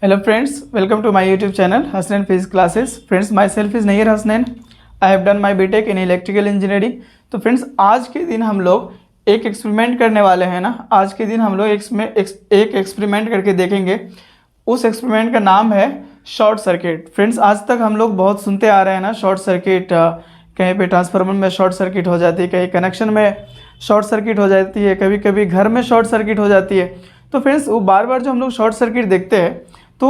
Hello friends, welcome to my YouTube channel Hasnain Physics Classes. Friends, myself is Nahir Hasnain. I have done my BTech in Electrical Engineering. तो friends आज के दिन हम लोग एक experiment करने वाले हैं ना। आज के दिन हम लोग एक एक्सपेरिमेंट करके देखेंगे। उस एक्सपेरिमेंट का नाम है शॉर्ट सर्किट। फ्रेंड्स, आज तक हम लोग बहुत सुनते आ रहे हैं ना, शॉर्ट सर्किट कहीं पे ट्रांसफार्मर में शॉर्ट सर्किट हो जाती है, कहीं कनेक्शन में शॉर्ट सर्किट हो जाती है, कभी कभी घर में शॉर्ट सर्किट हो जाती है। तो फ्रेंड्स, वो बार बार जो हम लोग शॉर्ट सर्किट देखते हैं तो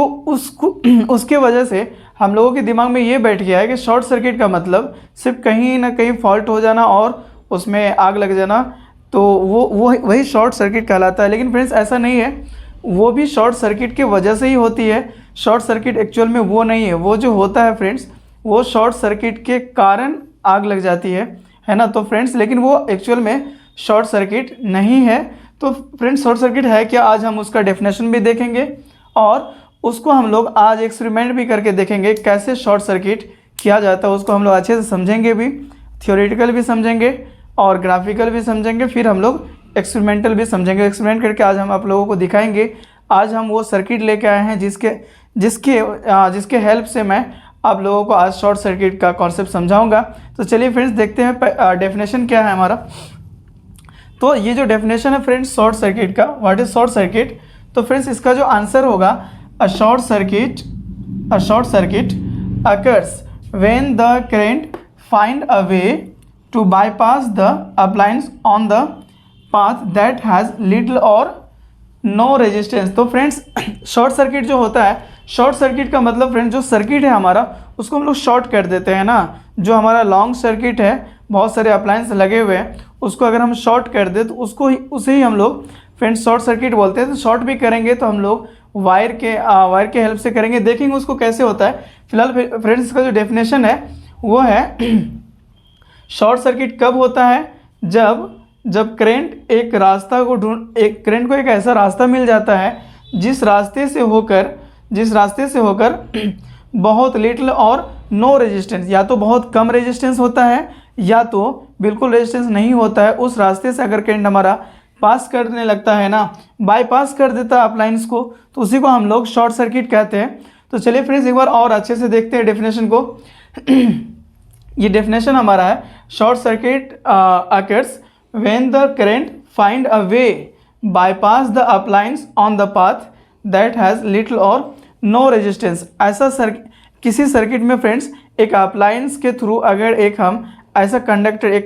उसके वजह से हम लोगों के दिमाग में ये बैठ गया है कि शॉर्ट सर्किट का मतलब सिर्फ कहीं ना कहीं फॉल्ट हो जाना और उसमें आग लग जाना, तो वो वही शॉर्ट सर्किट कहलाता है। लेकिन फ्रेंड्स, ऐसा नहीं है। वो भी शॉर्ट सर्किट की वजह से ही होती है। शॉर्ट सर्किट एक्चुअल में वो नहीं है। वो जो होता है फ्रेंड्स, वो शॉर्ट सर्किट के कारण आग लग जाती है ना। तो फ्रेंड्स, लेकिन वो एक्चुअल में शॉर्ट सर्किट नहीं है। तो फ्रेंड्स, शॉर्ट सर्किट है क्या, आज हम उसका डेफिनेशन भी देखेंगे और उसको हम लोग आज एक्सपेरिमेंट भी करके देखेंगे कैसे शॉर्ट सर्किट किया जाता है। उसको हम लोग अच्छे से समझेंगे भी, थियोरेटिकल भी समझेंगे और ग्राफिकल भी समझेंगे, फिर हम लोग एक्सपेरिमेंटल भी समझेंगे। एक्सपेरिमेंट करके आज हम आप लोगों को दिखाएंगे। आज हम वो सर्किट लेके आए हैं जिसके हेल्प से मैं आप लोगों को आज शॉर्ट सर्किट का कॉन्सेप्ट समझाऊंगा। तो चलिए फ्रेंड्स, देखते हैं डेफिनेशन क्या है हमारा। तो ये जो डेफिनेशन है फ्रेंड्स शॉर्ट सर्किट का, व्हाट इज शॉर्ट सर्किट, तो फ्रेंड्स इसका जो आंसर होगा, a short circuit occurs when the current find a way to bypass the appliance on the path that has little or no resistance। तो friends, short circuit जो होता है, short circuit का मतलब फ्रेंड्स जो सर्किट है हमारा उसको हम लोग शॉर्ट कर देते हैं ना। जो हमारा लॉन्ग सर्किट है, बहुत सारे अप्लायंस लगे हुए हैं, उसको अगर हम शॉर्ट कर दे तो उसे ही हम लोग फ्रेंड्स शॉर्ट सर्किट बोलते हैं। तो शॉर्ट भी करेंगे तो हम लोग वायर के हेल्प से करेंगे, देखेंगे उसको कैसे होता है। फिलहाल फ्रेंड्स इसका जो डेफिनेशन है वो है शॉर्ट सर्किट कब होता है, जब करंट करंट को एक ऐसा रास्ता मिल जाता है जिस रास्ते से होकर बहुत लिटिल और नो रेजिस्टेंस, या तो बहुत कम रेजिस्टेंस होता है या तो बिल्कुल रेजिस्टेंस नहीं होता है। उस रास्ते से अगर करंट हमारा पास करने लगता है ना, बाईपास कर देता है अप्लायंस को, तो उसी को हम लोग शॉर्ट सर्किट कहते हैं। तो चलिए फ्रेंड्स, एक बार और अच्छे से देखते हैं डेफिनेशन को। ये डेफिनेशन हमारा है, short circuit occurs when the current find a way bypass the appliance on the path that has little और नो रेजिस्टेंस। ऐसा किसी सर्किट में फ्रेंड्स एक अप्लायंस के थ्रू अगर एक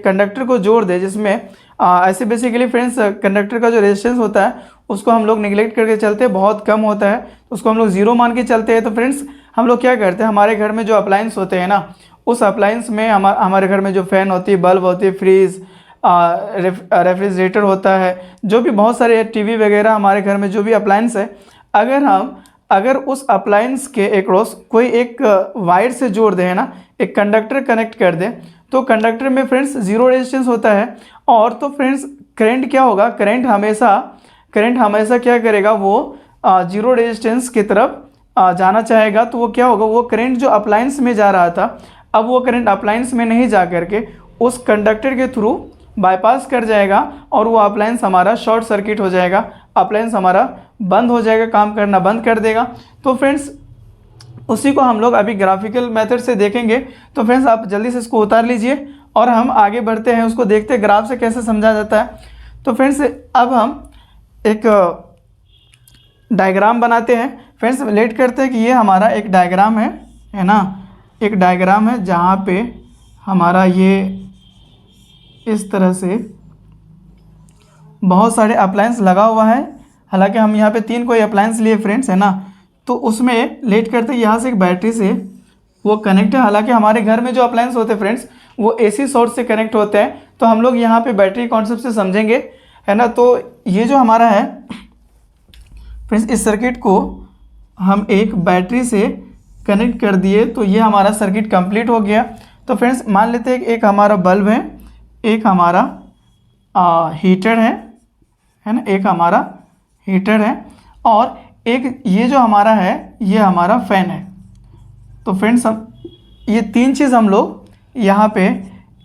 कंडक्टर को जोड़ दे, जिसमें ऐसे बेसिकली फ्रेंड्स कंडक्टर का जो रेजिस्टेंस होता है उसको हम लोग निगलेक्ट करके चलते हैं, बहुत कम होता है, तो उसको हम लोग जीरो मान के चलते हैं। तो फ्रेंड्स, हम लोग क्या करते हैं, हमारे घर में जो अप्लायंस होते हैं ना, उस अप्लायंस में हमारे घर में जो फ़ैन होती है, बल्ब होती है, फ्रीज, रेफ्रिजरेटर होता है, जो भी बहुत सारे टीवी वगैरह हमारे घर में जो भी अप्लायंस है, अगर उस अप्लायंस के एक्रॉस कोई एक वायर से जोड़ दे, है ना, एक कंडक्टर कनेक्ट कर दे, तो कंडक्टर में फ्रेंड्स जीरो रेजिस्टेंस होता है। और तो फ्रेंड्स करंट क्या होगा, करंट हमेशा क्या करेगा, वो जीरो रेजिस्टेंस की तरफ जाना चाहेगा। तो वो क्या होगा, वो करंट जो अप्लायंस में जा रहा था, अब वो करंट अप्लायंस में नहीं जा करके उस कंडक्टर के थ्रू बाईपास कर जाएगा और वो अप्लायंस हमारा शॉर्ट सर्किट हो जाएगा, अप्लायंस हमारा बंद हो जाएगा, काम करना बंद कर देगा। तो फ्रेंड्स, उसी को हम लोग अभी ग्राफिकल मेथड से देखेंगे। तो फ्रेंड्स, आप जल्दी से इसको उतार लीजिए और हम आगे बढ़ते हैं, उसको देखते हैं ग्राफ से कैसे समझा जाता है। तो फ्रेंड्स, अब हम एक डायग्राम बनाते हैं। फ्रेंड्स, लेट करते हैं कि ये हमारा एक डायग्राम है ना, एक डायग्राम है जहाँ पे हमारा ये इस तरह से बहुत सारे अप्लायंस लगा हुआ है। हालांकि हम यहाँ पे 3 कोई अप्लायंस लिए फ्रेंड्स, है ना, तो उसमें लेट करते हैं यहाँ से एक बैटरी से वो कनेक्ट है। हालांकि हमारे घर में जो अप्लायंस होते हैं फ्रेंड्स वो एसी सोर्स से कनेक्ट होते हैं, तो हम लोग यहाँ पे बैटरी कॉन्सेप्ट से समझेंगे, है ना। तो ये जो हमारा है फ्रेंड्स, इस सर्किट को हम एक बैटरी से कनेक्ट कर दिए, तो ये हमारा सर्किट कंप्लीट हो गया। तो फ्रेंड्स, मान लेते हैं एक हमारा बल्ब है, एक हमारा हीटर है ना, एक हमारा हीटर है और एक ये जो हमारा है ये हमारा फ़ैन है। तो फ्रेंड्स, ये 3 चीज़ हम लोग यहाँ पे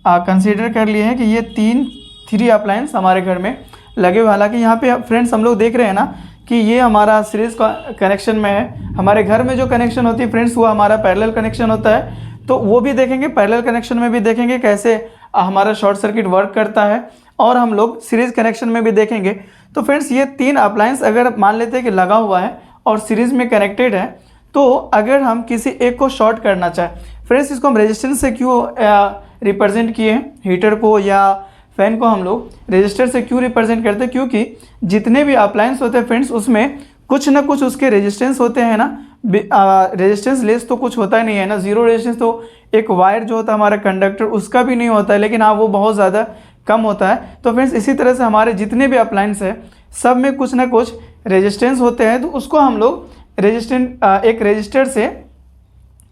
कंसीडर कर लिए हैं कि ये 3 अप्लायंस हमारे घर में लगे हुए। हालांकि यहाँ पे फ्रेंड्स हम लोग देख रहे हैं ना कि ये हमारा सीरीज कनेक्शन में है। हमारे घर में जो कनेक्शन होती है फ्रेंड्स वो हमारा पैरेलल कनेक्शन होता है, तो वो भी देखेंगे, पैरेलल कनेक्शन में भी देखेंगे कैसे हमारा शॉर्ट सर्किट वर्क करता है, और हम लोग सीरीज कनेक्शन में भी देखेंगे। तो फ्रेंड्स ये 3 अप्लायंस अगर मान लेते हैं कि लगा हुआ है और सीरीज में कनेक्टेड है, तो अगर हम किसी एक को शॉर्ट करना चाहें, फ्रेंड्स इसको हम रेजिस्टेंस से क्यों रिप्रेजेंट किए हैं, हीटर को या फैन को हम लोग रेजिस्टर से क्यों रिप्रेजेंट करते हैं, क्योंकि जितने भी अप्लायंस होते हैं फ्रेंड्स उसमें कुछ ना कुछ उसके रेजिस्टेंस होते हैं ना, रेजिस्टेंस लेस तो कुछ होता ही नहीं है ना, जीरो रेजिस्टेंस तो एक वायर जो होता है हमारा कंडक्टर उसका भी नहीं होता है, लेकिन हाँ वो बहुत ज़्यादा कम होता है। तो फ्रेंड्स इसी तरह से हमारे जितने भी अप्लायंस है सब में कुछ ना कुछ रेजिस्टेंस होते हैं, तो उसको हम लोग एक रेजिस्टर से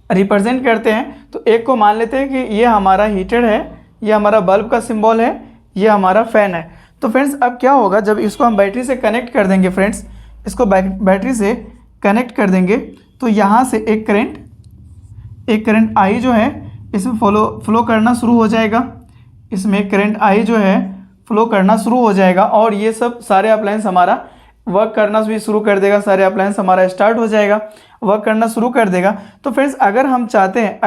रिप्रेजेंट करते हैं। तो एक को मान लेते हैं कि ये हमारा हीटर है, ये हमारा बल्ब का सिंबल है, ये हमारा फ़ैन है। तो फ्रेंड्स अब क्या होगा, जब इसको हम बैटरी से कनेक्ट कर देंगे फ्रेंड्स, इसको बैटरी से कनेक्ट कर देंगे तो यहाँ से एक करंट आई जो है इसमें फ्लो करना शुरू हो जाएगा, इसमें करंट आई जो है फ्लो करना शुरू हो जाएगा, और ये सब सारे अप्लायंस हमारा वर्क करना भी शुरू कर देगा, सारे अप्लायंस हमारा स्टार्ट हो जाएगा, वर्क करना शुरू कर देगा। तो फ्रेंड्स अगर हम चाहते हैं,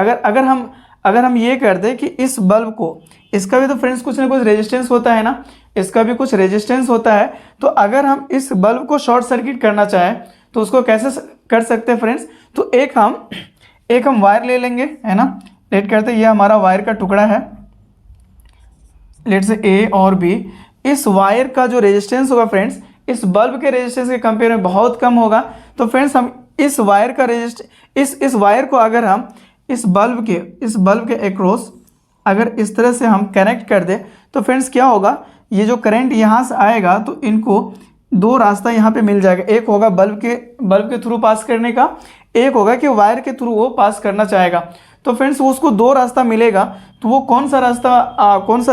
अगर हम ये कर दें कि इस बल्ब को, इसका भी तो फ्रेंड्स कुछ ना कुछ रेजिस्टेंस होता है ना, इसका भी कुछ रेजिस्टेंस होता है, तो अगर हम इस बल्ब को शॉर्ट सर्किट करना चाहें तो उसको कैसे कर सकते हैं फ्रेंड्स, तो एक हम वायर ले लेंगे, है ना, लेट करते ये हमारा वायर का टुकड़ा है, लेट से ए और बी। इस वायर का जो रेजिस्टेंस होगा फ्रेंड्स इस बल्ब के रेजिस्टेंस के कंपेयर में बहुत कम होगा। तो फ्रेंड्स हम इस वायर का इस वायर को अगर हम इस बल्ब के एक्रॉस अगर इस तरह से हम कनेक्ट कर दें तो फ्रेंड्स क्या होगा, ये जो करंट यहाँ से आएगा तो इनको 2 रास्ता यहाँ पे मिल जाएगा, एक होगा बल्ब के थ्रू पास करने का, एक होगा कि वायर के थ्रू वो पास करना चाहेगा। तो फ्रेंड्स उसको 2 रास्ता मिलेगा, तो वो कौन सा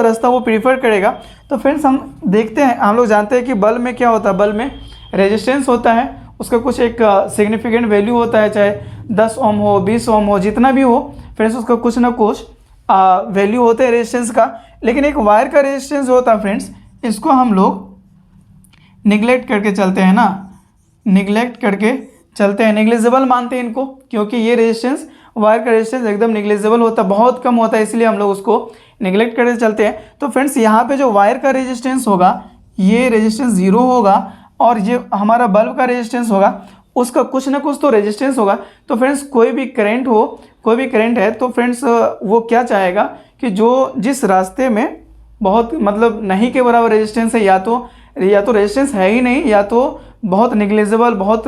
रास्ता वो प्रीफर करेगा। तो फ्रेंड्स हम देखते हैं, हम लोग जानते हैं कि बल्ब में क्या होता है, बल्ब में रेजिस्टेंस होता है, उसका कुछ एक सिग्निफिकेंट वैल्यू होता है, चाहे 10 ओम हो, 20 ओम हो, जितना भी हो फ्रेंड्स उसका कुछ ना कुछ वैल्यू होता है रेजिस्टेंस का। लेकिन एक वायर का रेजिस्टेंस जो होता है फ्रेंड्स इसको हम लोग निगलेक्ट करके चलते हैं ना, निग्लेजिबल मानते हैं इनको, क्योंकि ये रेजिस्टेंस, वायर का रेजिस्टेंस एकदम निग्लेजिबल होता है, बहुत कम होता है, इसलिए हम लोग उसको निगलेक्ट करके चलते हैं। तो फ्रेंड्स यहाँ पे जो वायर का रेजिस्टेंस होगा ये रेजिस्टेंस 0 होगा, और ये हमारा बल्ब का रेजिस्टेंस होगा उसका कुछ ना कुछ तो रेजिस्टेंस होगा। तो फ्रेंड्स कोई भी करंट है तो फ्रेंड्स वो क्या चाहेगा कि जिस रास्ते में बहुत मतलब नहीं के बराबर रेजिस्टेंस है, या तो रेजिस्टेंस है ही नहीं, या तो बहुत निग्लेजिबल, बहुत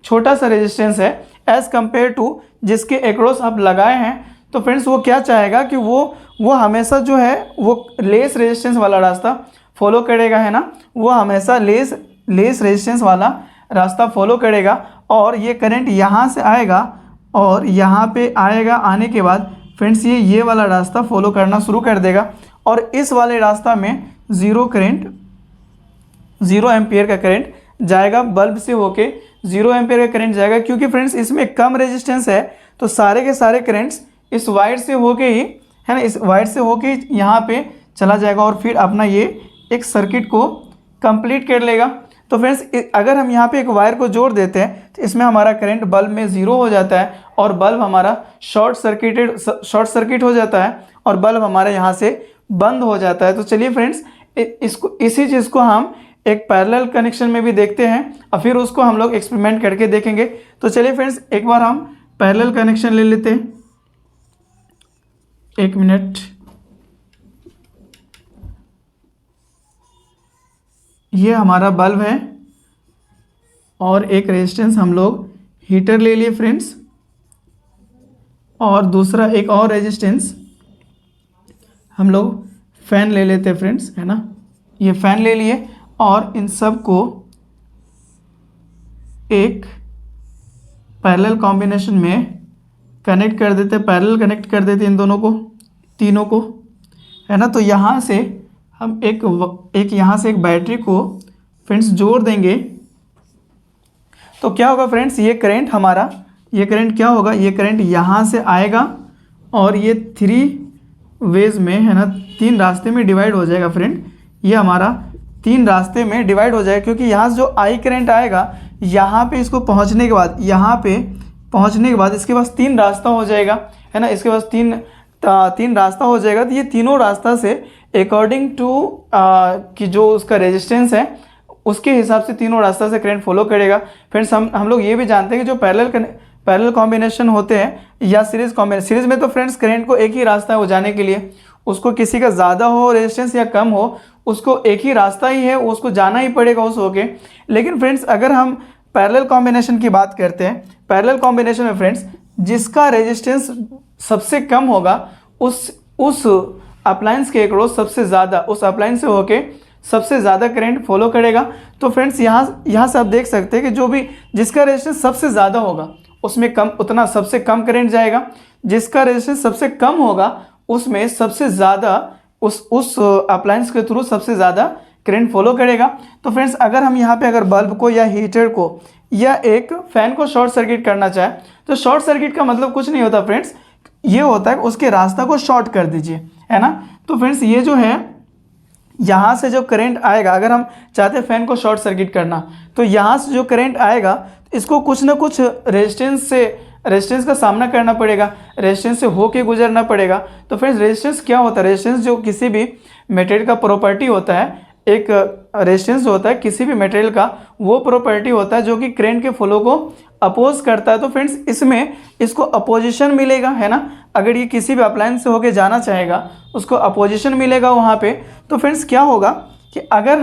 छोटा सा रेजिस्टेंस है एज़ कम्पेयर टू जिसके एक्रॉस आप लगाए हैं। तो फ्रेंड्स वो क्या चाहेगा कि वो हमेशा जो है वो लेस रेजिस्टेंस वाला रास्ता फॉलो करेगा, है ना, वो हमेशा लेस रेजिस्टेंस वाला रास्ता फॉलो करेगा, और ये करंट यहाँ से आएगा और यहाँ पे आएगा, आने के बाद फ्रेंड्स ये वाला रास्ता फॉलो करना शुरू कर देगा, और इस वाले रास्ता में 0 एम्पियर का करंट जाएगा, बल्ब से होके 0 एम्पियर का करंट जाएगा। क्योंकि फ्रेंड्स इसमें कम रेजिस्टेंस है तो सारे के सारे करंट्स इस वायर से होके ही, है ना, इस वायर से होके यहाँ पे चला जाएगा, और फिर अपना ये एक सर्किट को कंप्लीट कर लेगा। तो फ्रेंड्स अगर हम यहाँ पे एक वायर को जोड़ देते हैं तो इसमें हमारा करंट बल्ब में 0 हो जाता है, और बल्ब हमारा शॉर्ट सर्किट हो जाता है, और बल्ब हमारे यहाँ से बंद हो जाता है। तो चलिए फ्रेंड्स इसी चीज़ को हम एक पैरेलल कनेक्शन में भी देखते हैं, और फिर उसको हम लोग एक्सपेरिमेंट करके देखेंगे। तो चलिए फ्रेंड्स एक बार हम पैरेलल कनेक्शन ले लेते हैं, 1 मिनट। ये हमारा बल्ब है और एक रेजिस्टेंस हम लोग हीटर ले लिए फ्रेंड्स, और दूसरा एक और रेजिस्टेंस हम लोग फ़ैन ले लेते हैं फ्रेंड्स, है ना, ये फ़ैन ले लिए, और इन सब को एक पैरेलल कॉम्बिनेशन में कनेक्ट कर देते, कनेक्ट कर देते इन दोनों को, तीनों को, है ना। तो यहाँ से हम एक यहाँ से एक बैटरी को फ्रेंड्स जोड़ देंगे, तो क्या होगा फ्रेंड्स, ये करंट क्या होगा, ये करंट यहाँ से आएगा और ये 3 वेज में, है ना, 3 रास्ते में डिवाइड हो जाएगा फ्रेंड, ये हमारा 3 रास्ते में डिवाइड हो जाएगा, क्योंकि यहाँ से जो आई करंट आएगा यहाँ पे इसको पहुँचने के बाद, यहाँ पे पहुँचने के बाद इसके पास 3 रास्ता हो जाएगा, है ना, इसके पास तीन रास्ता हो जाएगा। तो ये तीनों रास्ता से अकॉर्डिंग टू कि जो उसका रेजिस्टेंस है उसके हिसाब से तीनों रास्ता से करंट फॉलो करेगा। फ्रेंड्स हम लोग ये भी जानते हैं कि जो पैरेलल कॉम्बिनेशन होते हैं या सीरीज में तो फ्रेंड्स करंट को एक ही रास्ता है वो जाने के लिए, उसको किसी का ज़्यादा हो रेजिस्टेंस या कम हो, उसको एक ही रास्ता ही है, उसको जाना ही पड़ेगा उस होके। लेकिन फ्रेंड्स अगर हम पैरेलल कॉम्बिनेशन की बात करते हैं, पैरेलल कॉम्बिनेशन में फ्रेंड्स जिसका रेजिस्टेंस सबसे कम होगा उस अप्लायंस के अक्रॉस सबसे ज़्यादा उस अप्लायंस से होके सबसे ज़्यादा करंट फॉलो करेगा। तो फ्रेंड्स यहाँ से आप देख सकते हैं कि जो भी जिसका रेजिस्टेंस सबसे ज़्यादा होगा उसमें उतना सबसे कम करंट जाएगा, जिसका रेजिस्टेंस सबसे कम होगा उसमें सबसे ज़्यादा उस अप्लायंस के थ्रू सबसे ज़्यादा करंट फॉलो करेगा। तो फ्रेंड्स अगर हम यहाँ पे अगर बल्ब को या हीटर को या एक फ़ैन को शॉर्ट सर्किट करना चाहे तो शॉर्ट सर्किट का मतलब कुछ नहीं होता फ्रेंड्स, ये होता है कि उसके रास्ता को शॉर्ट कर दीजिए, है ना। तो फ्रेंड्स ये जो है यहाँ से जो करंट आएगा, अगर हम चाहते हैं फ़ैन को शॉर्ट सर्किट करना तो यहाँ से जो करंट आएगा इसको कुछ ना कुछ रेजिस्टेंस का सामना करना पड़ेगा, रेजिस्टेंस से होके गुजरना पड़ेगा। तो फ्रेंड्स रेजिस्टेंस क्या होता है, रेजिस्टेंस जो किसी भी मटेरियल का प्रॉपर्टी होता है, एक रेजिस्टेंस होता है किसी भी मटेरियल का वो प्रॉपर्टी होता है जो कि करंट के फ्लो को अपोज करता है। तो फ्रेंड्स इसमें इसको अपोजिशन मिलेगा, है ना, अगर ये किसी भी अप्लायंस से होके जाना चाहेगा उसको अपोजिशन मिलेगा वहाँ पे। तो फ्रेंड्स क्या होगा कि अगर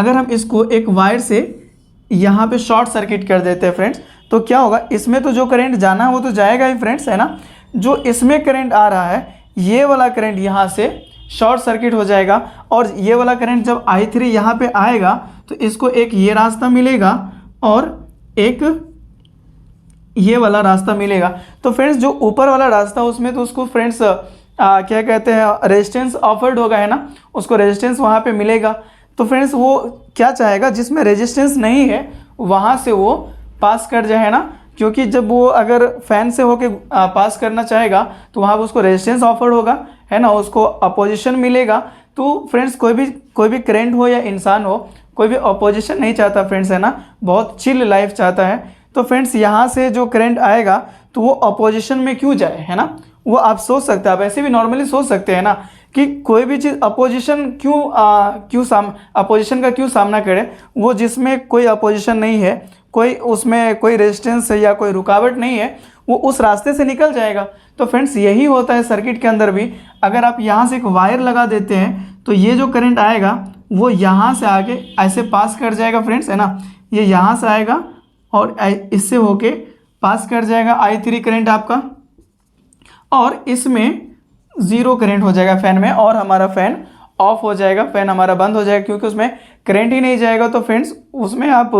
हम इसको एक वायर से यहाँ पे शॉर्ट सर्किट कर देते हैं फ्रेंड्स, तो क्या होगा, इसमें तो जो करंट जाना है वो तो जाएगा ही फ्रेंड्स, है ना। जो इसमें करंट आ रहा है ये वाला करंट यहाँ से शॉर्ट सर्किट हो जाएगा और ये वाला करंट जब I3 यहाँ पे आएगा तो इसको एक ये रास्ता मिलेगा और एक ये वाला रास्ता मिलेगा। तो फ्रेंड्स जो ऊपर वाला रास्ता उसमें तो उसको फ्रेंड्स क्या कहते हैं, रेजिस्टेंस ऑफर्ड होगा, है ना, उसको रेजिस्टेंस वहाँ पे मिलेगा। तो फ्रेंड्स वो क्या चाहेगा, जिसमें रेजिस्टेंस नहीं है वहाँ से वो पास कर जाए, है ना, क्योंकि जब वो अगर फ़ैन से होके पास करना चाहेगा तो वहाँ पर उसको रेजिस्टेंस ऑफर्ड होगा, है ना, उसको अपोजिशन मिलेगा। तो फ्रेंड्स कोई भी करंट हो या इंसान हो, कोई भी अपोजिशन नहीं चाहता फ्रेंड्स, है ना, बहुत चिल लाइफ चाहता है। तो फ्रेंड्स यहाँ से जो करंट आएगा तो वो अपोजिशन में क्यों जाए, है ना, वो आप सोच सकते हैं, आप ऐसे भी नॉर्मली सोच सकते हैं ना कि कोई भी चीज़ अपोजिशन अपोजिशन का क्यों सामना करे, वो जिसमें कोई अपोजिशन नहीं है, कोई उसमें कोई रेजिस्टेंस या कोई रुकावट नहीं है, वो उस रास्ते से निकल जाएगा। तो फ्रेंड्स यही होता है सर्किट के अंदर भी, अगर आप यहाँ से एक वायर लगा देते हैं तो ये जो करंट आएगा वो यहाँ से आके ऐसे पास कर जाएगा फ्रेंड्स, है ना, ये यहाँ से आएगा और इससे होके पास कर जाएगा I3 करंट आपका, और इसमें ज़ीरो करंट हो जाएगा फ़ैन में और हमारा फ़ैन ऑफ हो जाएगा, फ़ैन हमारा बंद हो जाएगा क्योंकि उसमें करंट ही नहीं जाएगा। तो फ्रेंड्स उसमें आप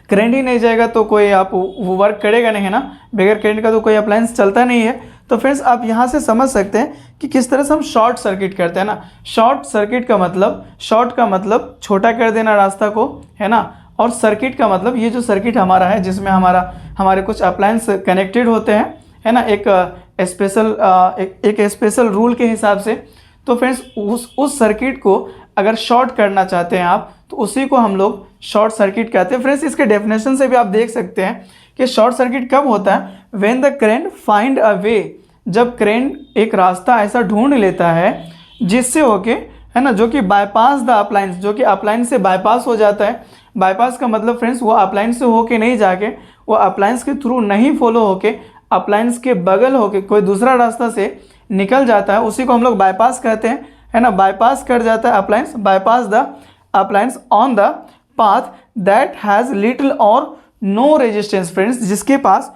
करंट ही नहीं जाएगा तो कोई आप वो वर्क करेगा नहीं, है ना, बगैर करंट का तो कोई अप्लायंस चलता नहीं है। तो फ्रेंड्स आप यहाँ से समझ सकते हैं कि किस तरह से हम शॉर्ट सर्किट करते हैं ना। शॉर्ट सर्किट का मतलब, शॉर्ट का मतलब छोटा कर देना रास्ता को, है ना, और सर्किट का मतलब ये जो सर्किट हमारा है जिसमें हमारे कुछ अप्लायंस कनेक्टेड होते हैं, है ना, एक स्पेशल रूल के हिसाब से। तो फ्रेंड्स उस सर्किट को अगर शॉर्ट करना चाहते हैं आप तो उसी को हम लोग शॉर्ट सर्किट कहते हैं। फ्रेंड्स इसके डेफिनेशन से भी आप देख सकते हैं कि शॉर्ट सर्किट कब होता है, when the current find a way, जब करंट एक रास्ता ऐसा ढूंढ लेता है जिससे होके, है ना, जो कि बाईपास द अप्लायंस, जो कि अप्लायंस से बाईपास हो जाता है। बाईपास का मतलब फ्रेंड्स वो अप्लायंस से होके नहीं जाके, वो अप्लायंस के थ्रू नहीं फॉलो होके अप्लायंस के बगल होके कोई दूसरा रास्ता से निकल जाता है, उसी को हम लोग बाईपास कहते हैं, है ना। बाईपास कर जाता है appliance, bypass the appliance on the path that has little और नो रेजिस्टेंस। फ्रेंड्स जिसके पास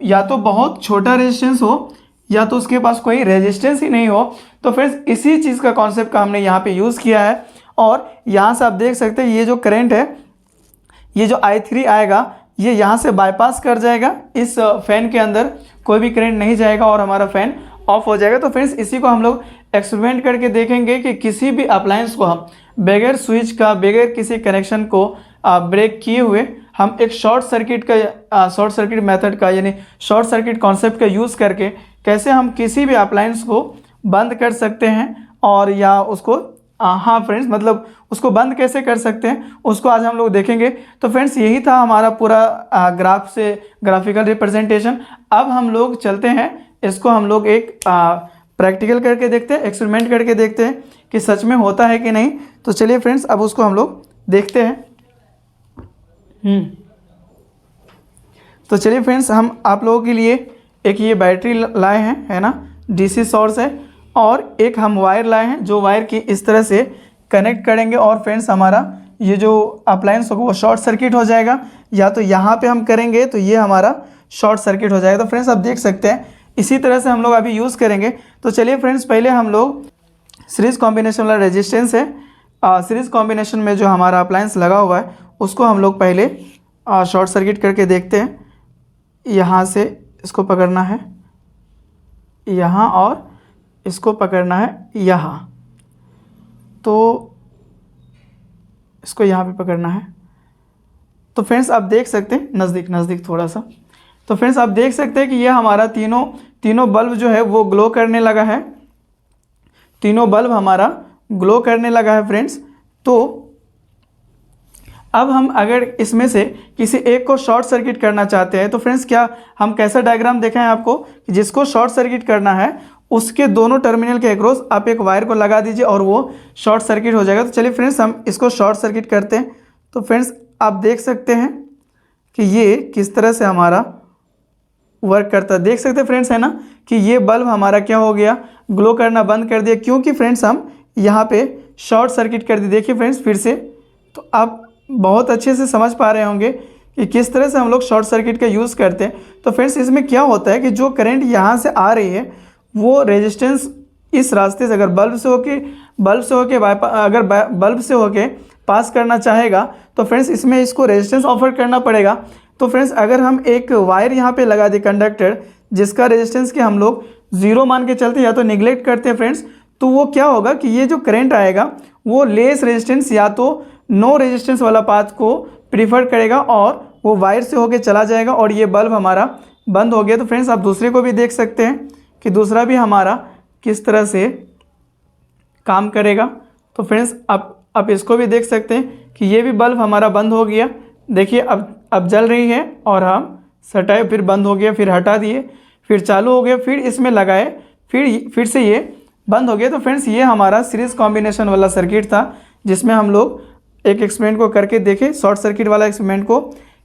या तो बहुत छोटा रेजिस्टेंस हो या तो उसके पास कोई रेजिस्टेंस ही नहीं हो। तो फ्रेंड्स इसी चीज़ का कॉन्सेप्ट का हमने यहाँ पे यूज़ किया है। और यहाँ से आप देख सकते हैं ये जो करंट है, ये जो I3 आएगा ये यहाँ से बाईपास कर जाएगा, इस फ़ैन के अंदर कोई भी करंट नहीं जाएगा और हमारा फ़ैन ऑफ हो जाएगा। तो फ्रेंड्स इसी को हम लोग एक्सपेरिमेंट करके देखेंगे कि किसी भी अप्लायंस को हम बगैर स्विच का, बगैर किसी कनेक्शन को ब्रेक किए हुए हम एक शॉर्ट सर्किट मेथड का, यानी शॉर्ट सर्किट कॉन्सेप्ट का यूज़ करके कैसे हम किसी भी अप्लायंस को बंद कर सकते हैं और या उसको हाँ फ्रेंड्स, मतलब उसको बंद कैसे कर सकते हैं उसको आज हम लोग देखेंगे। तो फ्रेंड्स यही था हमारा पूरा ग्राफ से ग्राफिकल रिप्रेजेंटेशन। अब हम लोग चलते हैं, इसको हम लोग एक प्रैक्टिकल करके देखते हैं, एक्सपेरिमेंट करके देखते हैं कि सच में होता है कि नहीं। तो चलिए फ्रेंड्स अब उसको हम लोग देखते हैं। तो चलिए फ्रेंड्स, हम आप लोगों के लिए एक ये बैटरी लाए हैं, है ना, डीसी सोर्स है, और एक हम वायर लाए हैं जो वायर की इस तरह से कनेक्ट करेंगे। और फ्रेंड्स हमारा ये जो अप्लायंस होगा वो शॉर्ट सर्किट हो जाएगा, या तो यहाँ पे हम करेंगे तो ये हमारा शॉर्ट सर्किट हो जाएगा। तो फ्रेंड्स आप देख सकते हैं इसी तरह से हम लोग अभी यूज़ करेंगे। तो चलिए फ्रेंड्स, पहले हम लोग सीरीज़ कॉम्बिनेशन वाला रेजिस्टेंस है, सीरीज़ कॉम्बिनेशन में जो हमारा अप्लायंस लगा हुआ है उसको हम लोग पहले शॉर्ट सर्किट करके देखते हैं। यहाँ से इसको पकड़ना है यहाँ, और इसको पकड़ना है यहाँ, तो इसको यहाँ पे पकड़ना है। तो फ्रेंड्स आप देख सकते हैं, नज़दीक नज़दीक थोड़ा सा। तो फ्रेंड्स आप देख सकते हैं कि ये हमारा तीनों बल्ब जो है वो ग्लो करने लगा है, तीनों बल्ब हमारा ग्लो करने लगा है फ्रेंड्स। तो अब हम अगर इसमें से किसी एक को शॉर्ट सर्किट करना चाहते हैं तो फ्रेंड्स क्या हम कैसा डायग्राम देखें आपको, जिसको शॉर्ट सर्किट करना है उसके दोनों टर्मिनल के अक्रॉस आप एक वायर को लगा दीजिए और वो शॉर्ट सर्किट हो जाएगा। तो चलिए फ्रेंड्स हम इसको शॉर्ट सर्किट करते हैं। तो फ्रेंड्स आप देख सकते हैं कि ये किस तरह से हमारा वर्क करता है। देख सकते हैं फ्रेंड्स, है ना, कि ये बल्ब हमारा क्या हो गया, ग्लो करना बंद कर दिया, क्योंकि फ्रेंड्स हम यहाँ पे शॉर्ट सर्किट कर दिए। देखिए फ्रेंड्स फिर से, तो आप बहुत अच्छे से समझ पा रहे होंगे कि किस तरह से हम लोग शॉर्ट सर्किट का यूज़ करते हैं। तो फ्रेंड्स इसमें क्या होता है कि जो करंट यहाँ से आ रही है वो रेजिस्टेंस इस रास्ते से अगर बल्ब से होके पास करना चाहेगा तो फ्रेंड्स इसमें इसको रेजिस्टेंस ऑफर करना पड़ेगा। तो फ्रेंड्स अगर हम एक वायर यहाँ पे लगा दें कंडक्टर, जिसका रेजिस्टेंस के हम लोग 0 मान के चलते हैं या तो निगलेक्ट करते हैं फ्रेंड्स, तो वो क्या होगा कि ये जो करंट आएगा वो लेस रेजिस्टेंस या तो नो रेजिस्टेंस वाला पाथ को प्रीफर करेगा और वो वायर से होके चला जाएगा और ये बल्ब हमारा बंद हो गया। तो फ्रेंड्स आप दूसरे को भी देख सकते हैं कि दूसरा भी हमारा किस तरह से काम करेगा। तो फ्रेंड्स आप इसको भी देख सकते हैं कि ये भी बल्ब हमारा बंद हो गया। देखिए अब जल रही है और हम सटाए, फिर बंद हो गया, फिर हटा दिए, फिर चालू हो गया, फिर इसमें लगाए, फिर से ये बंद हो गया। तो फ्रेंड्स ये हमारा सीरीज़ कॉम्बिनेशन वाला सर्किट था जिसमें हम लोग एक एक्सपेरिमेंट को करके देखें, शॉर्ट सर्किट वाला एक्सपेरिमेंट को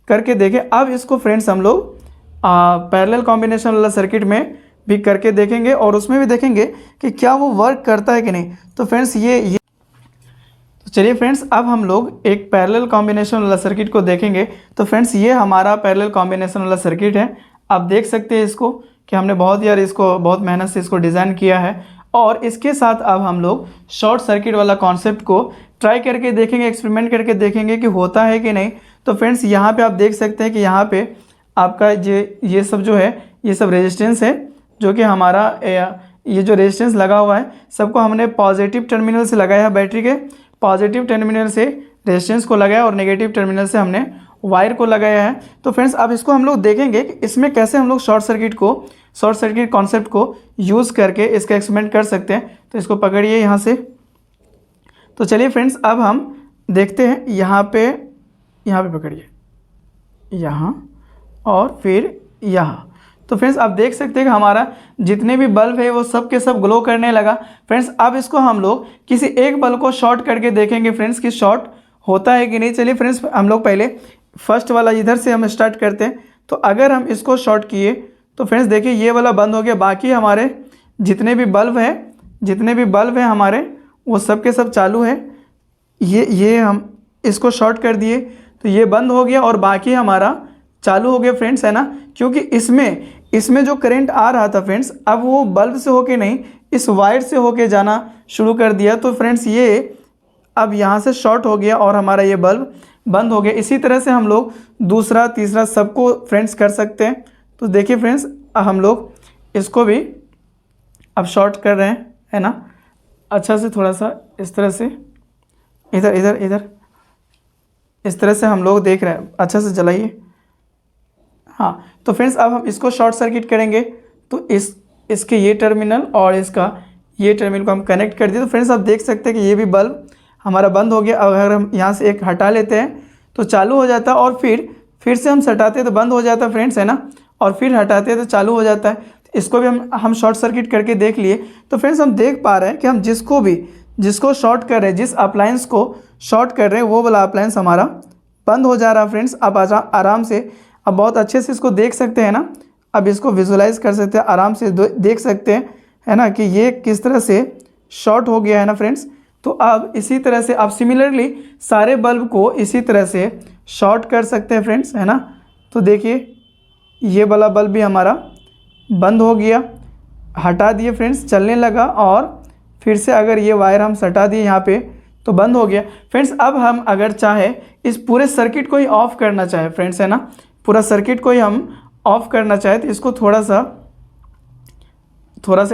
करके देखें। अब इसको फ्रेंड्स हम लोग पैरेलल कॉम्बिनेशन वाला सर्किट में भी करके देखेंगे और उसमें भी देखेंगे कि क्या वो वर्क करता है कि नहीं। तो फ्रेंड्स ये तो चलिए फ्रेंड्स अब हम लोग एक पैरेलल कॉम्बिनेशन वाला सर्किट को देखेंगे। तो फ्रेंड्स ये हमारा पैरेलल कॉम्बिनेशन वाला सर्किट है। आप देख सकते हैं इसको कि हमने बहुत मेहनत से इसको डिज़ाइन किया है और इसके साथ अब हम लोग शॉर्ट सर्किट वाला कॉन्सेप्ट को ट्राई करके देखेंगे, एक्सपेरिमेंट करके देखेंगे कि होता है कि नहीं। तो फ्रेंड्स यहाँ पे आप देख सकते हैं कि यहाँ पे आपका ये सब जो है ये सब रेजिस्टेंस है, जो कि हमारा ये जो रेजिस्टेंस लगा हुआ है सबको हमने पॉजिटिव टर्मिनल से लगाया है, बैटरी के पॉजिटिव टर्मिनल से रेजिस्टेंस को लगाया और नेगेटिव टर्मिनल से हमने वायर को लगाया है। तो फ्रेंड्स अब इसको हम लोग देखेंगे कि इसमें कैसे हम लोग शॉर्ट सर्किट कॉन्सेप्ट को यूज़ करके इसका एक्सपेरिमेंट कर सकते हैं। तो इसको पकड़िए यहाँ से। तो चलिए फ्रेंड्स अब हम देखते हैं, यहाँ पे पकड़िए, यहाँ और फिर यहाँ। तो फ्रेंड्स आप देख सकते हैं कि हमारा जितने भी बल्ब है वो सब के सब ग्लो करने लगा। फ्रेंड्स अब इसको हम लोग किसी एक बल्ब को शॉर्ट करके देखेंगे फ्रेंड्स कि शॉर्ट होता है कि नहीं। चलिए फ्रेंड्स हम लोग पहले फर्स्ट वाला इधर से हम स्टार्ट करते हैं। तो अगर हम इसको शॉर्ट किए तो फ्रेंड्स देखिए ये वाला बंद हो गया, बाकी हमारे जितने भी बल्ब हैं हमारे वो सब के सब चालू है। ये हम इसको शॉर्ट कर दिए तो ये बंद हो गया और बाकी हमारा चालू हो गया फ्रेंड्स, है ना, क्योंकि इसमें जो करंट आ रहा था फ्रेंड्स अब वो बल्ब से होके नहीं इस वायर से होके जाना शुरू कर दिया। तो फ्रेंड्स ये अब यहाँ से शॉर्ट हो गया और हमारा ये बल्ब बंद हो गया। इसी तरह से हम लोग दूसरा तीसरा सबको फ्रेंड्स कर सकते हैं। तो देखिए फ्रेंड्स हम लोग इसको भी अब शॉर्ट कर रहे हैं, है ना, अच्छा से थोड़ा सा इस तरह से इधर इस तरह से हम लोग देख रहे हैं, अच्छा से जलाइए। हाँ तो फ्रेंड्स अब हम इसको शॉर्ट सर्किट करेंगे तो इसके ये टर्मिनल और इसका ये टर्मिनल को हम कनेक्ट कर दिए। तो फ्रेंड्स आप देख सकते हैं कि ये भी बल्ब हमारा बंद हो गया। अगर हम यहाँ से एक हटा लेते हैं तो चालू हो जाता है, और फिर से हम सटाते हैं तो बंद हो जाता है फ्रेंड्स, है ना, और फिर हटाते हैं तो चालू हो जाता है। तो इसको भी हम शॉर्ट सर्किट करके देख लिए। तो फ्रेंड्स हम देख पा रहे हैं कि हम जिसको शॉर्ट कर रहे हैं, जिस अप्लायंस को शॉर्ट कर रहे हैं, वो वाला अप्लायंस हमारा बंद हो जा रहा है फ्रेंड्स। आप आराम से अब बहुत अच्छे से इसको देख सकते हैं ना, अब इसको विजुलाइज कर सकते हैं, आराम से देख सकते हैं, है ना, कि ये किस तरह से शॉर्ट हो गया है ना फ्रेंड्स। तो अब इसी तरह से आप सिमिलरली सारे बल्ब को इसी तरह से शॉर्ट कर सकते हैं फ्रेंड्स, है ना। तो देखिए ये वाला बल्ब भी हमारा बंद हो गया, हटा दिए फ्रेंड्स, चलने लगा, और फिर से अगर ये वायर हम सटा दिए यहाँ पे तो बंद हो गया फ्रेंड्स। अब हम अगर चाहे इस पूरे सर्किट को ही ऑफ़ करना चाहे फ्रेंड्स, है ना, पूरा सर्किट को ही हम ऑफ़ करना चाहे तो इसको थोड़ा सा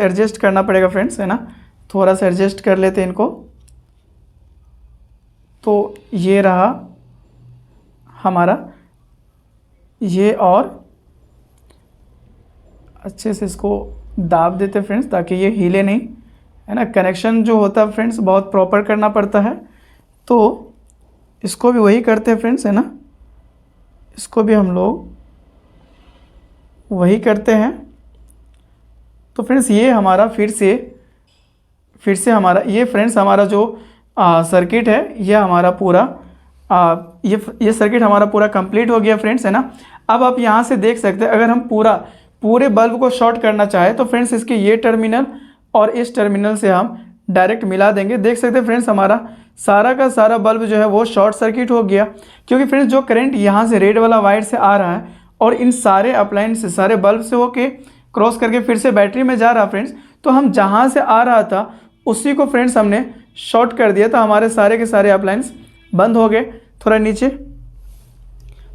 एडजस्ट करना पड़ेगा फ्रेंड्स, है ना। थोड़ा सा एडजस्ट कर लेते हैं इनको। तो ये रहा हमारा ये, और अच्छे से इसको दाब देते फ्रेंड्स ताकि ये हिले नहीं, है ना। कनेक्शन जो होता है फ्रेंड्स बहुत प्रॉपर करना पड़ता है। तो इसको भी वही करते हैं फ्रेंड्स, है ना, इसको भी हम लोग वही करते हैं। तो फ्रेंड्स ये हमारा फिर से हमारा ये फ्रेंड्स हमारा जो सर्किट है, ये हमारा पूरा ये सर्किट हमारा पूरा कंप्लीट हो गया फ्रेंड्स, है ना। अब आप यहाँ से देख सकते हैं, अगर हम पूरे बल्ब को शॉर्ट करना चाहे तो फ्रेंड्स इसके ये टर्मिनल और इस टर्मिनल से हम डायरेक्ट मिला देंगे। देख सकते हैं फ्रेंड्स हमारा सारा का सारा बल्ब जो है वो शॉर्ट सर्किट हो गया, क्योंकि फ्रेंड्स जो करंट यहाँ से रेड वाला वायर से आ रहा है और इन सारे अप्लायंस से, सारे बल्ब से होके क्रॉस करके फिर से बैटरी में जा रहा फ्रेंड्स। तो हम जहाँ से आ रहा था उसी को फ्रेंड्स हमने शॉर्ट कर दिया, तो हमारे सारे के सारे अप्लायंस बंद हो गए। थोड़ा नीचे,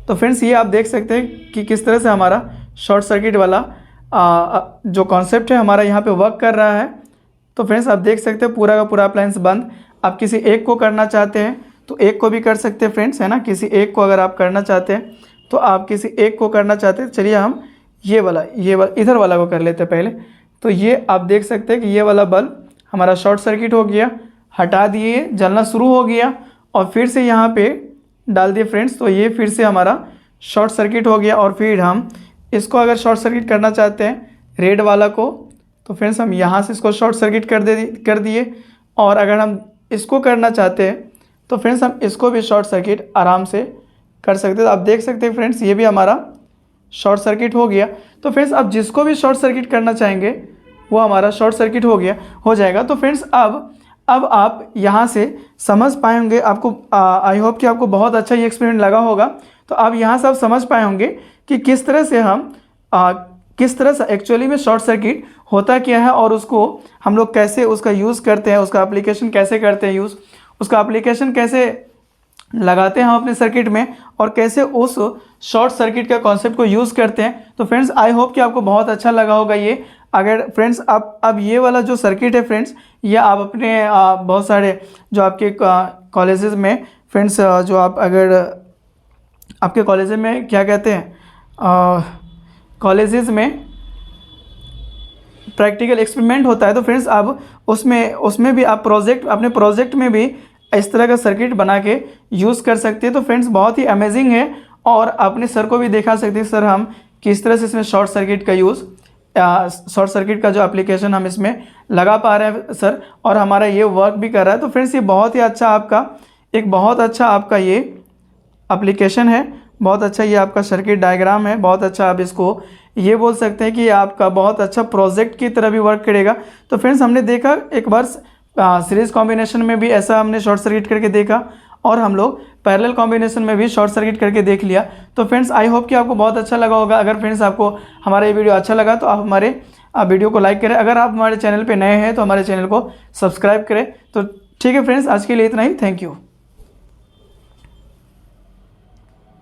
तो फ्रेंड्स ये आप देख सकते हैं कि किस तरह से हमारा शॉर्ट सर्किट वाला जो कॉन्सेप्ट है हमारा यहाँ पे वर्क कर रहा है। तो फ्रेंड्स आप देख सकते हैं पूरा का पूरा अप्लायंस बंद। आप किसी एक को करना चाहते हैं तो एक को भी कर सकते हैं फ्रेंड्स, है ना। किसी एक को अगर आप करना चाहते हैं तो आप किसी एक को करना चाहते हैं। चलिए हम ये वाला इधर वाला को कर लेते हैं पहले। तो ये आप देख सकते हैं कि ये वाला बल्ब हमारा शॉर्ट सर्किट हो गया, हटा दिए, जलना शुरू हो गया, और फिर से यहाँ पे डाल दिए फ्रेंड्स। तो ये फिर से हमारा शॉर्ट सर्किट हो गया। और फिर हम इसको अगर शॉर्ट सर्किट करना चाहते हैं रेड वाला को, तो फ्रेंड्स हम यहाँ से इसको शॉर्ट सर्किट कर दिए। और अगर हम इसको करना चाहते हैं तो फ्रेंड्स हम इसको भी शॉर्ट सर्किट आराम से कर सकते हैं। तो आप देख सकते हैं फ्रेंड्स ये भी हमारा शॉर्ट सर्किट हो गया। तो फ्रेंड्स अब जिसको भी शॉर्ट सर्किट करना चाहेंगे वो हमारा शॉर्ट सर्किट हो जाएगा। तो फ्रेंड्स अब आप यहाँ से समझ पाए होंगे, आपको आई होप कि आपको बहुत अच्छा ये एक्सपेरिमेंट लगा होगा। तो आप यहाँ से आप समझ पाए होंगे कि किस तरह से एक्चुअली में शॉर्ट सर्किट होता क्या है, और उसको हम लोग कैसे उसका यूज़ करते हैं, उसका एप्लीकेशन कैसे करते हैं यूज़, उसका एप्लीकेशन कैसे लगाते हैं हम अपने सर्किट में, और कैसे उस शॉर्ट सर्किट का कॉन्सेप्ट को यूज़ करते हैं। तो फ्रेंड्स आई होप कि आपको बहुत अच्छा लगा होगा ये। अगर फ्रेंड्स अब ये वाला जो सर्किट है फ्रेंड्स, ये आप अपने बहुत सारे जो आपके कॉलेजेस में फ्रेंड्स, जो आप अगर आपके कॉलेजेस में क्या कहते हैं, कॉलेजेस में प्रैक्टिकल एक्सपेरिमेंट होता है, तो फ्रेंड्स आप उसमें भी आप अपने प्रोजेक्ट में भी इस तरह का सर्किट बना के यूज़ कर सकते हैं। तो फ्रेंड्स बहुत ही अमेजिंग है, और अपने सर को भी दिखा सकते हैं सर हम किस तरह से इसमें शॉर्ट सर्किट का जो एप्लीकेशन हम इसमें लगा पा रहे हैं सर, और हमारा ये वर्क भी कर रहा है। तो फ्रेंड्स ये बहुत ही अच्छा आपका ये एप्लीकेशन है, बहुत अच्छा ये आपका सर्किट डायग्राम है, बहुत अच्छा आप इसको ये बोल सकते हैं कि आपका बहुत अच्छा प्रोजेक्ट की तरह भी वर्क करेगा। तो फ्रेंड्स हमने देखा एक बार सीरीज़ कॉम्बिनेशन में भी ऐसा हमने शॉर्ट सर्किट करके देखा, और हम लोग पैरेलल कॉम्बिनेशन में भी शॉर्ट सर्किट करके देख लिया। तो फ्रेंड्स आई होप कि आपको बहुत अच्छा लगा होगा। अगर फ्रेंड्स आपको हमारा ये वीडियो अच्छा लगा तो आप हमारे वीडियो को लाइक करें। अगर आप हमारे चैनल पे नए हैं तो हमारे चैनल को सब्सक्राइब करें। तो ठीक है फ्रेंड्स, आज के लिए इतना ही। Thank you.